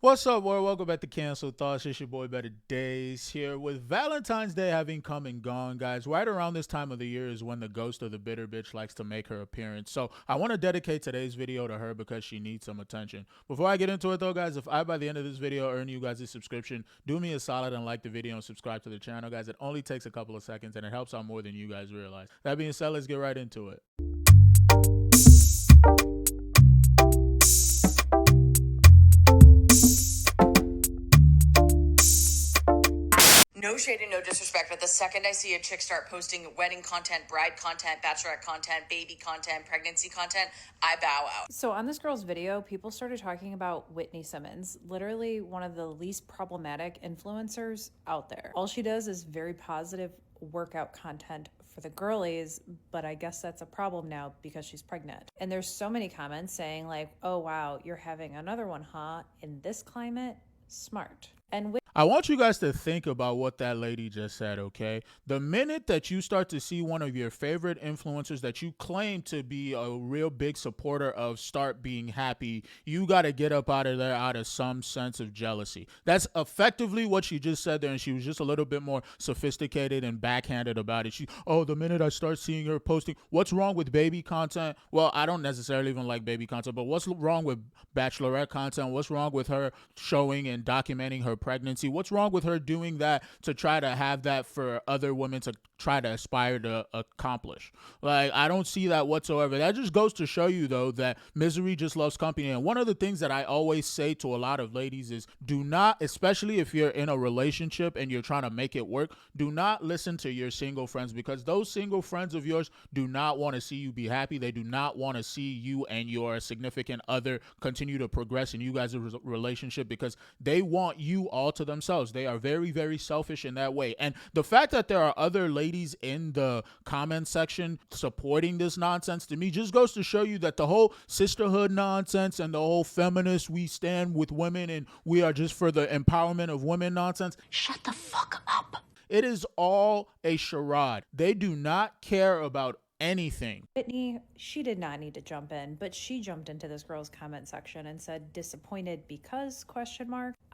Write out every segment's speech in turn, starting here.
What's up, world? Welcome back to Cancel Thoughts. It's your boy Better Days here with Valentine's Day having come and gone, guys. Right around this time of the year is when the ghost of the bitter bitch likes to make her appearance. So I want to dedicate today's video to her because she needs some attention. Before I get into it though, guys, if I by the end of this video earn you guys a subscription, do me a solid and like the video and subscribe to the channel, guys. It only takes a couple of seconds and it helps out more than you guys realize. That being said, let's get right into it. No shade and no disrespect, but the second I see a chick start posting wedding content, bride content, bachelorette content, baby content, pregnancy content, I bow out. So on this girl's video, people started talking about Whitney Simmons, literally one of the least problematic influencers out there. All she does is very positive workout content for the girlies, but I guess that's a problem now because she's pregnant. And there's so many comments saying like, oh wow, you're having another one, huh? In this climate, smart. And I want you guys to think about what that lady just said, okay? The minute that you start to see one of your favorite influencers that you claim to be a real big supporter of start being happy, you got to get up out of there out of some sense of jealousy. That's effectively what she just said there, and she was just a little bit more sophisticated and backhanded about it. The minute I start seeing her posting, what's wrong with baby content? Well, I don't necessarily even like baby content, but what's wrong with bachelorette content? What's wrong with her showing and documenting her pregnancy? What's wrong with her doing that to try to have that for other women to try to aspire to accomplish? Like, I don't see that whatsoever. That just goes to show you, though, that misery just loves company. And one of the things that I always say to a lot of ladies is do not, especially if you're in a relationship and you're trying to make it work, do not listen to your single friends, because those single friends of yours do not want to see you be happy. They do not want to see you and your significant other continue to progress in you guys' relationship, because they want you all to themselves. They are very, very selfish in that way. And the fact that there are other ladies in the comment section supporting this nonsense, to me, just goes to show you that the whole sisterhood nonsense and the whole feminist, we stand with women and we are just for the empowerment of women nonsense. Shut the fuck up. It is all a charade. They do not care about anything. Whitney, she did not need to jump in, but she jumped into this girl's comment section and said, disappointed because, ?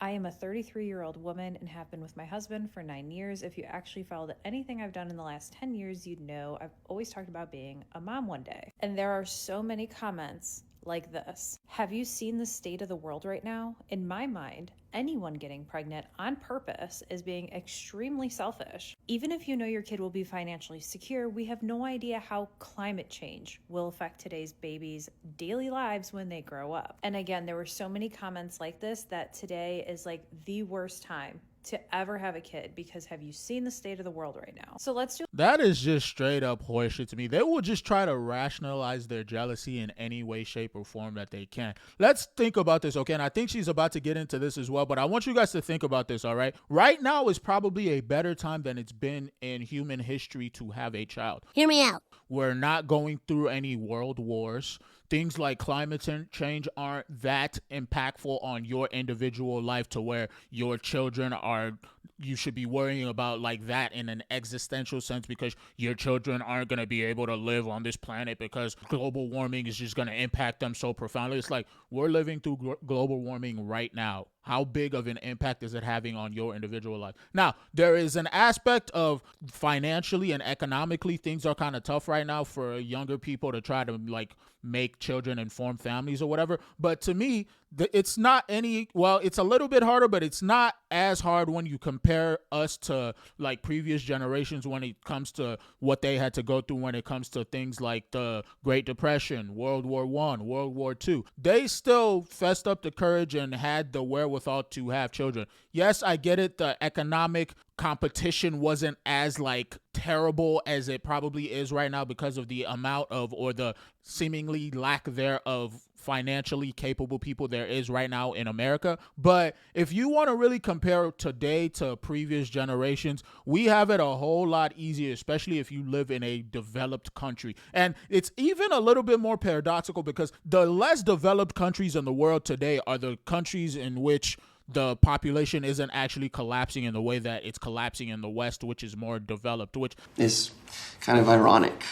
I am a 33-year-old woman and have been with my husband for 9 years. If you actually followed anything I've done in the last 10 years, you'd know I've always talked about being a mom one day. And there are so many comments like this. Have you seen the state of the world right now? In my mind, anyone getting pregnant on purpose is being extremely selfish. Even if you know your kid will be financially secure, we have no idea how climate change will affect today's babies' daily lives when they grow up. And again, there were so many comments like this that today is like the worst time to ever have a kid, because have you seen the state of the world right now? So let's do that. Is just straight up horseshit to me. They will just try to rationalize their jealousy in any way, shape, or form that they can. Let's think about this, okay? And I think she's about to get into this as well, but I want you guys to think about this, all right? Right now is probably a better time than it's been in human history to have a child. Hear me out. We're not going through any world wars. Things like climate change aren't that impactful on your individual life to where your children are, you should be worrying about like that in an existential sense, because your children aren't going to be able to live on this planet because global warming is just going to impact them so profoundly. It's like we're living through global warming right now. How big of an impact is it having on your individual life? Now, there is an aspect of financially and economically, things are kind of tough right now for younger people to try to like make children and form families or whatever. But to me, it's not it's a little bit harder, but it's not as hard when you compare us to like previous generations when it comes to what they had to go through when it comes to things like the Great Depression, World War I, World War II. They still fessed up the courage and had the wherewithal to have children. Yes, I get it. The economic competition wasn't as like terrible as it probably is right now because of the amount of, or the seemingly lack thereof, financially capable people there is right now in America. But if you want to really compare today to previous generations, we have it a whole lot easier, especially if you live in a developed country. And it's even a little bit more paradoxical because the less developed countries in the world today are the countries in which the population isn't actually collapsing in the way that it's collapsing in the West, which is more developed, which is kind of ironic.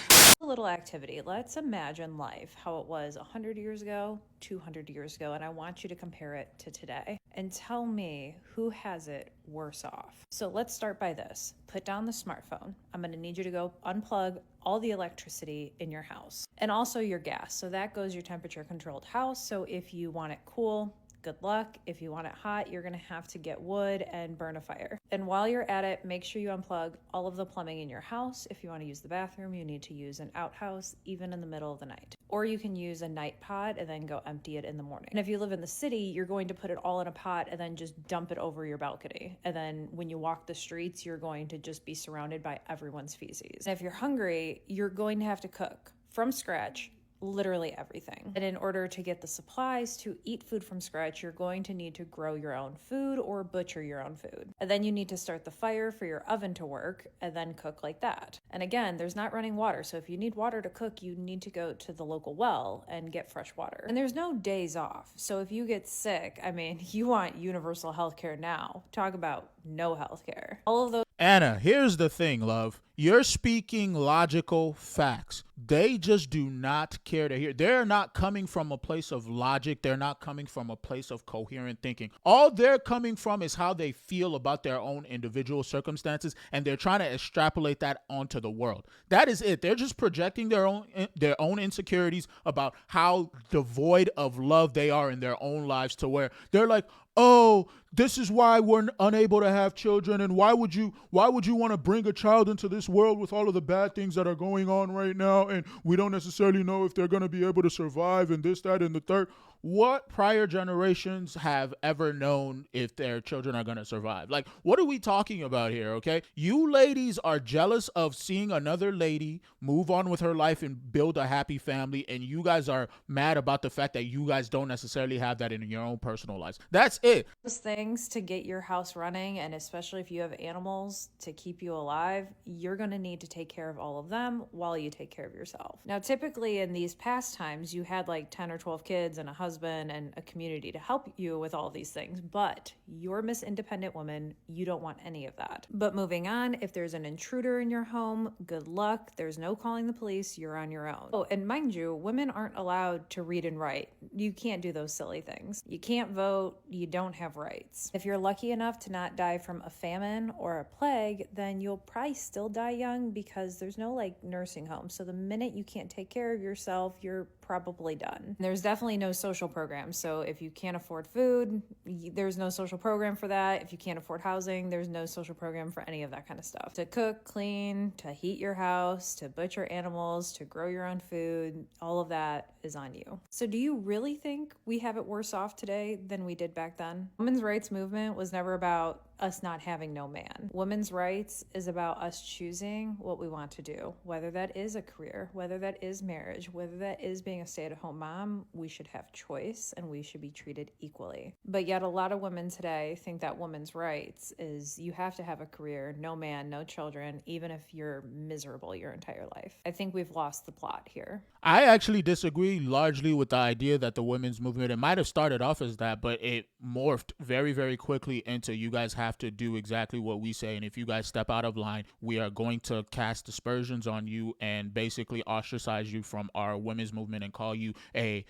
little activity. Let's imagine life, how it was 100 years ago, 200 years ago, and I want you to compare it to today and tell me who has it worse off. So let's start by this. Put down the smartphone. I'm going to need you to go unplug all the electricity in your house and also your gas. So that goes your temperature controlled house. So if you want it cool, good luck. If you want it hot, you're going to have to get wood and burn a fire. And while you're at it, make sure you unplug all of the plumbing in your house. If you want to use the bathroom, you need to use an outhouse, even in the middle of the night. Or you can use a night pot and then go empty it in the morning. And if you live in the city, you're going to put it all in a pot and then just dump it over your balcony. And then when you walk the streets, you're going to just be surrounded by everyone's feces. And if you're hungry, you're going to have to cook from scratch literally everything. And in order to get the supplies to eat food from scratch, you're going to need to grow your own food or butcher your own food. And then you need to start the fire for your oven to work and then cook like that. And again, there's not running water. So if you need water to cook, you need to go to the local well and get fresh water. And there's no days off. So if you get sick, I mean, you want universal healthcare now. Talk about no healthcare. All of those. Anna, here's the thing, love. You're speaking logical facts. They just do not care to hear. They're not coming from a place of logic. They're not coming from a place of coherent thinking. All they're coming from is how they feel about their own individual circumstances, and they're trying to extrapolate that onto the world. That is it. They're just projecting their own insecurities about how devoid of love they are in their own lives, to where they're like, oh, this is why we're unable to have children, and why would you want to bring a child into this world with all of the bad things that are going on right now, and we don't necessarily know if they're going to be able to survive, and this, that, and the third. What prior generations have ever known if their children are going to survive? Like, what are we talking about here, okay? You ladies are jealous of seeing another lady move on with her life and build a happy family, and you guys are mad about the fact that you guys don't necessarily have that in your own personal lives. That's it. Those things to get your house running, and especially if you have animals to keep you alive, you're going to need to take care of all of them while you take care of yourself. Now, typically in these past times, you had like 10 or 12 kids and a husband and a community to help you with all these things, but you're Miss Independent Woman. You don't want any of that. But moving on, if there's an intruder in your home, good luck. There's no calling the police. You're on your own. Oh, and mind you, women aren't allowed to read and write. You can't do those silly things. You can't vote. You don't have rights. If you're lucky enough to not die from a famine or a plague, then you'll probably still die young, because there's no like nursing home. So the minute you can't take care of yourself, you're probably done. There's definitely no social program. So if you can't afford food, there's no social program for that. If you can't afford housing, there's no social program for any of that kind of stuff. To cook, clean, to heat your house, to butcher animals, to grow your own food, all of that is on you. So do you really think we have it worse off today than we did back then? Women's rights movement was never about us not having no man. Women's rights is about us choosing what we want to do, whether that is a career, whether that is marriage, whether that is being a stay-at-home mom. We should have choice and we should be treated equally. But yet a lot of women today think that women's rights is you have to have a career, no man, no children, even if you're miserable your entire life. I think we've lost the plot here. I actually disagree largely with the idea that the women's movement, it might have started off as that, but it morphed very, very quickly into you guys have to do exactly what we say. And if you guys step out of line, we are going to cast aspersions on you and basically ostracize you from our women's movement and call you a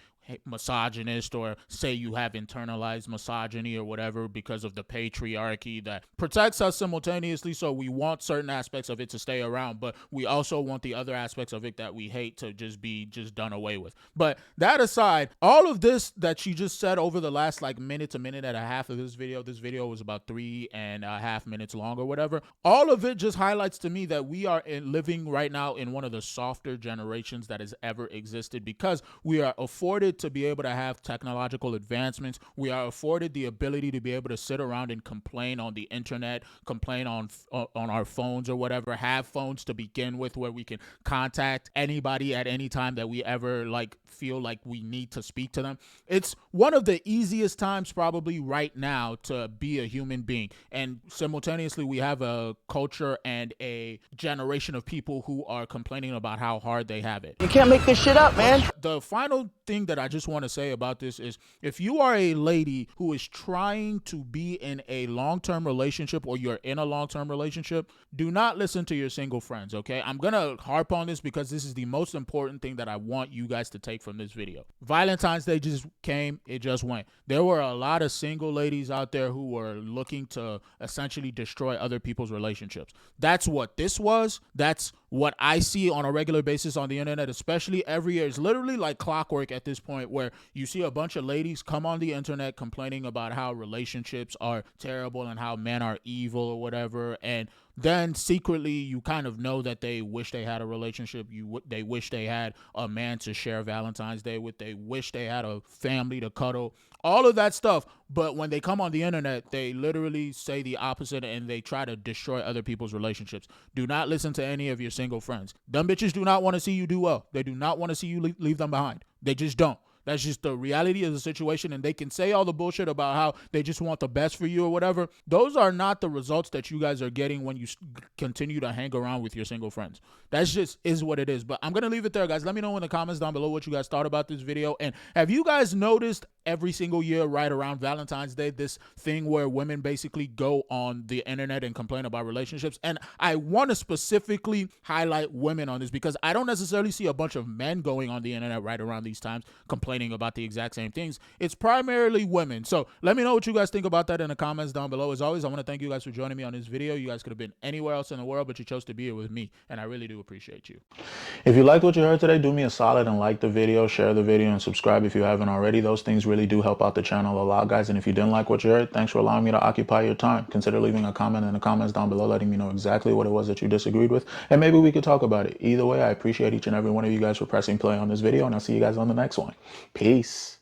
misogynist, or say you have internalized misogyny or whatever because of the patriarchy that protects us simultaneously. So we want certain aspects of it to stay around, but we also want the other aspects of it that we hate to just be done away with. But that aside, all of this that she just said over the last like minute to minute and a half of this video was about 3.5 minutes long or whatever. All of it just highlights to me that we are living right now in one of the softer generations that has ever existed, because we are afforded to be able to have technological advancements. We are afforded the ability to be able to sit around and complain on the internet, complain on our phones or whatever, have phones to begin with where we can contact anybody at any time that we ever like feel like we need to speak to them. It's one of the easiest times probably right now to be a human being. And simultaneously, we have a culture and a generation of people who are complaining about how hard they have it. You can't make this shit up, man. The final thing that I I just want to say about this is, if you are a lady who is trying to be in a long-term relationship, or you're in a long-term relationship, do not listen to your single friends, okay? I'm going to harp on this because this is the most important thing that I want you guys to take from this video. Valentine's Day just came, it just went. There were a lot of single ladies out there who were looking to essentially destroy other people's relationships. That's what this was. That's what I see on a regular basis on the internet, especially every year. It's literally like clockwork at this point, where you see a bunch of ladies come on the internet complaining about how relationships are terrible and how men are evil or whatever, and then secretly you kind of know that they wish they had a relationship. They wish they had a man to share Valentine's Day with. They wish they had a family to cuddle. All of that stuff. But when they come on the internet, they literally say the opposite, and they try to destroy other people's relationships. Do not listen to any of your single friends. Dumb bitches do not want to see you do well. They do not want to see you leave them behind. They just don't. That's just the reality of the situation, and they can say all the bullshit about how they just want the best for you or whatever. Those are not the results that you guys are getting when you continue to hang around with your single friends. That's just is what it is. But I'm going to leave it there, guys. Let me know in the comments down below what you guys thought about this video. And have you guys noticed every single year right around Valentine's Day, this thing where women basically go on the internet and complain about relationships? And I want to specifically highlight women on this, because I don't necessarily see a bunch of men going on the internet right around these times complaining about the exact same things. It's primarily women. So let me know what you guys think about that in the comments down below. As always, I want to thank you guys for joining me on this video. You guys could have been anywhere else in the world, but you chose to be here with me, and I really do appreciate you. If you liked what you heard today, do me a solid and like the video, share the video, and subscribe if you haven't already. Those things really do help out the channel a lot, guys. And if you didn't like what you heard, thanks for allowing me to occupy your time. Consider leaving a comment in the comments down below, letting me know exactly what it was that you disagreed with, and maybe we could talk about it. Either way, I appreciate each and every one of you guys for pressing play on this video, and I'll see you guys on the next one. Peace.